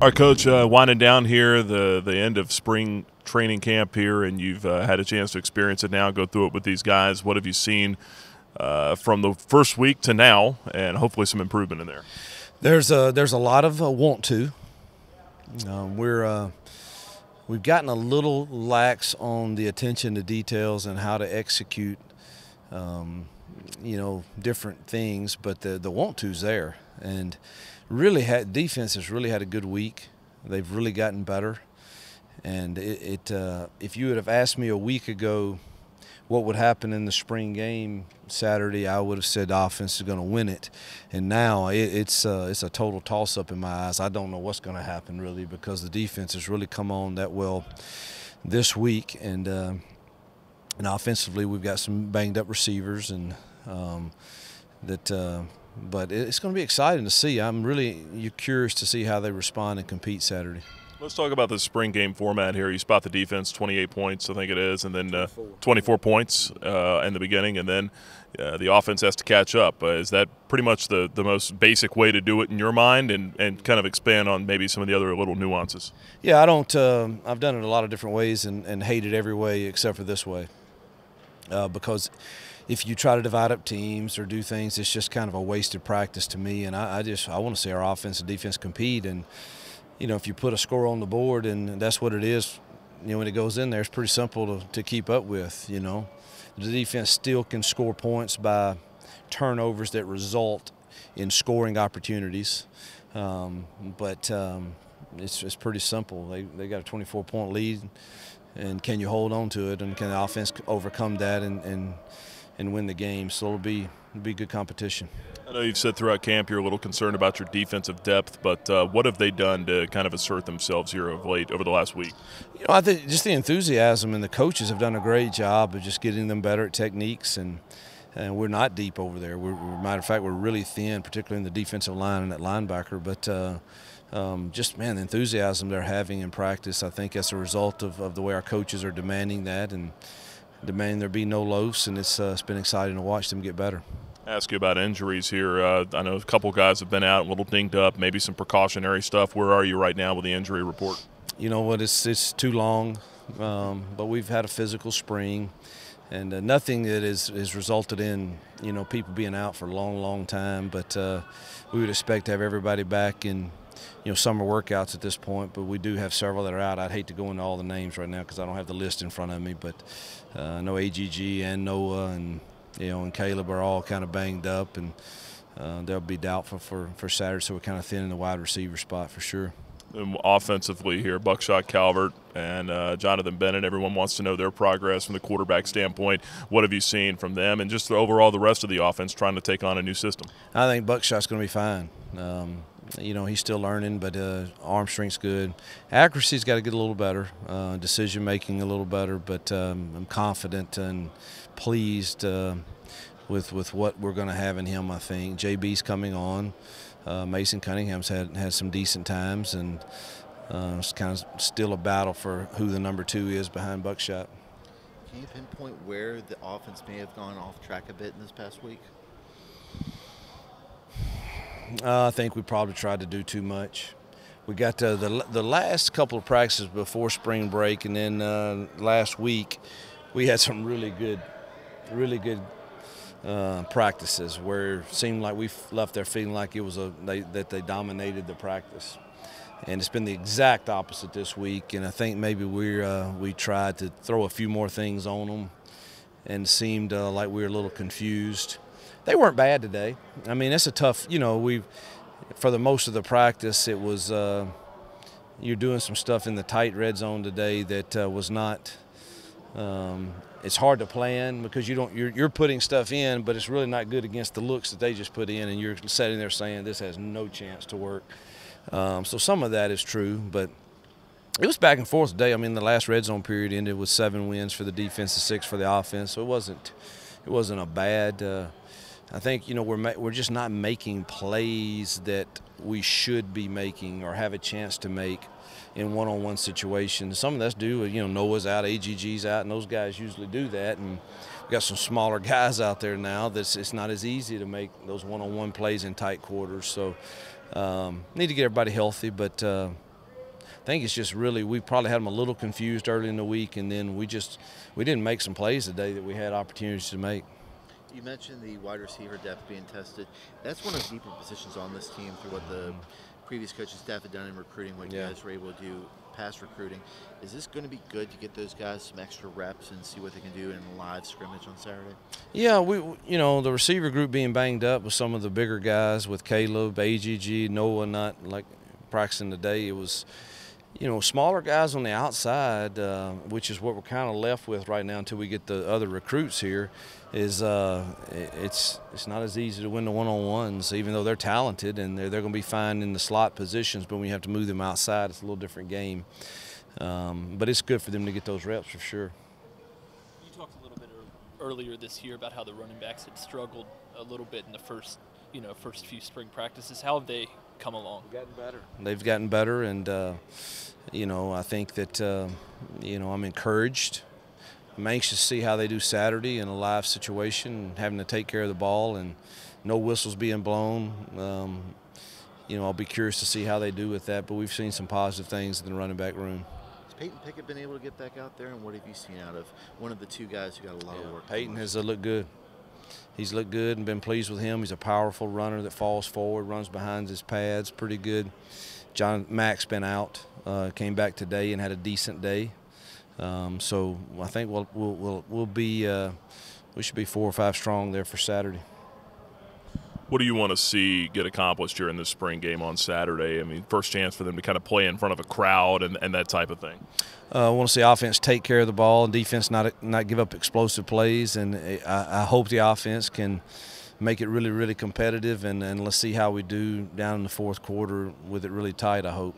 All right, Coach, winding down here, the end of spring training camp here, and you've had a chance to experience it now, go through it with these guys. What have you seen from the first week to now, and hopefully some improvement in there? There's a lot of want to. We've gotten a little lax on the attention to details and how to execute, different things, but the want to's there, and defense has really had a good week. They've really gotten better, and if you would have asked me a week ago what would happen in the spring game Saturday, I would have said the offense is going to win it. And now it's a total toss-up in my eyes. I don't know what's going to happen really, because the defense has really come on that well this week, and offensively we've got some banged-up receivers, and but it's going to be exciting to see. You're curious to see how they respond and compete Saturday. Let's talk about the spring game format here. You spot the defense, 28 points, I think it is, and then 24 points in the beginning, and then the offense has to catch up. Is that pretty much the most basic way to do it in your mind, and kind of expand on maybe some of the other little nuances? Yeah, I don't. I've done it a lot of different ways and hated every way except for this way, because if you try to divide up teams or do things, it's just kind of a wasted practice to me. And I want to see our offense and defense compete. And if you put a score on the board and that's what it is, when it goes in there, it's pretty simple to keep up with. The defense still can score points by turnovers that result in scoring opportunities, but it's pretty simple. They got a 24-point lead, and can you hold on to it, and can the offense overcome that and win the game? So it'll be good competition. I know you've said throughout camp you're a little concerned about your defensive depth, but what have they done to kind of assert themselves here of late over the last week? I think just the enthusiasm, and the coaches have done a great job of just getting them better at techniques, and we're not deep over there. Matter of fact, we're really thin, particularly in the defensive line and at linebacker, but the enthusiasm they're having in practice, I think that's a result of the way our coaches are demanding that and demanding there be no loafs, and it's been exciting to watch them get better. Ask you about injuries here. I know a couple guys have been out, a little dinged up, maybe some precautionary stuff. Where are you right now with the injury report? You know what, it's too long, but we've had a physical spring, and nothing that has resulted in people being out for a long time, but we would expect to have everybody back in summer workouts at this point, but we do have several that are out. I'd hate to go into all the names right now because I don't have the list in front of me, but I know AGG and Noah and Caleb are all kind of banged up, and they'll be doubtful for Saturday, so we're kind of thin in the wide receiver spot for sure. And offensively here, Buckshot Calvert and Jonathan Bennett, everyone wants to know their progress from the quarterback standpoint. What have you seen from them, and just overall the rest of the offense trying to take on a new system? I think Buckshot's going to be fine. He's still learning, but arm strength's good. Accuracy's got to get a little better, decision making a little better, but I'm confident and pleased with what we're going to have in him. I think JB's coming on. Mason Cunningham's had some decent times, and it's kind of still a battle for who the number 2 is behind Buckshot. Can you pinpoint where the offense may have gone off track a bit in this past week? I think we probably tried to do too much. We got the last couple of practices before spring break, and then last week we had some really good practices where it seemed like we left there feeling like it was that they dominated the practice. And it's been the exact opposite this week, and I think maybe we tried to throw a few more things on them and seemed like we were a little confused. They weren't bad today. I mean, it's a tough, for the most of the practice, it was you're doing some stuff in the tight red zone today that was not it's hard to plan because you're putting stuff in, but it's really not good against the looks that they just put in, and you're sitting there saying this has no chance to work. So some of that is true, but it was back and forth today. I mean, the last red zone period ended with 7 wins for the defense and 6 for the offense, so it wasn't a bad. I think we're just not making plays that we should be making or have a chance to make in one-on-one situations. Some of that's due, Noah's out, AGG's out, and those guys usually do that. And we've got some smaller guys out there now that it's not as easy to make those one-on-one plays in tight quarters. So need to get everybody healthy, but think it's just really we probably had them a little confused early in the week, and then we didn't make some plays today that we had opportunities to make. You mentioned the wide receiver depth being tested. That's one of the deeper positions on this team through what the previous coaching staff had done in recruiting, what you guys were able to do past recruiting. Is this going to be good to get those guys some extra reps and see what they can do in a live scrimmage on Saturday? Yeah, the receiver group being banged up with some of the bigger guys, with Caleb, AGG, Noah not like practicing today. It was, smaller guys on the outside, which is what we're kind of left with right now until we get the other recruits here. Is it's not as easy to win the one-on-ones, even though they're talented and they're going to be fine in the slot positions. But when you have to move them outside, it's a little different game. But it's good for them to get those reps for sure. You talked a little bit earlier this year about how the running backs had struggled a little bit in the first few spring practices. How have they come along? They've gotten better, and I think that I'm encouraged. I'm anxious to see how they do Saturday in a live situation, having to take care of the ball and no whistles being blown. I'll be curious to see how they do with that, but we've seen some positive things in the running back room. Has Peyton Pickett been able to get back out there, and what have you seen out of one of the two guys who got a lot of work? Peyton has looked good. He's looked good and been pleased with him. He's a powerful runner that falls forward, runs behind his pads, pretty good. John Mack's been out, came back today and had a decent day. So I think we should be 4 or 5 strong there for Saturday. What do you want to see get accomplished during this spring game on Saturday? I mean, first chance for them to kind of play in front of a crowd and that type of thing. I want to see offense take care of the ball and defense not give up explosive plays. And I hope the offense can make it really, really competitive. And let's see how we do down in the fourth quarter with it really tight, I hope.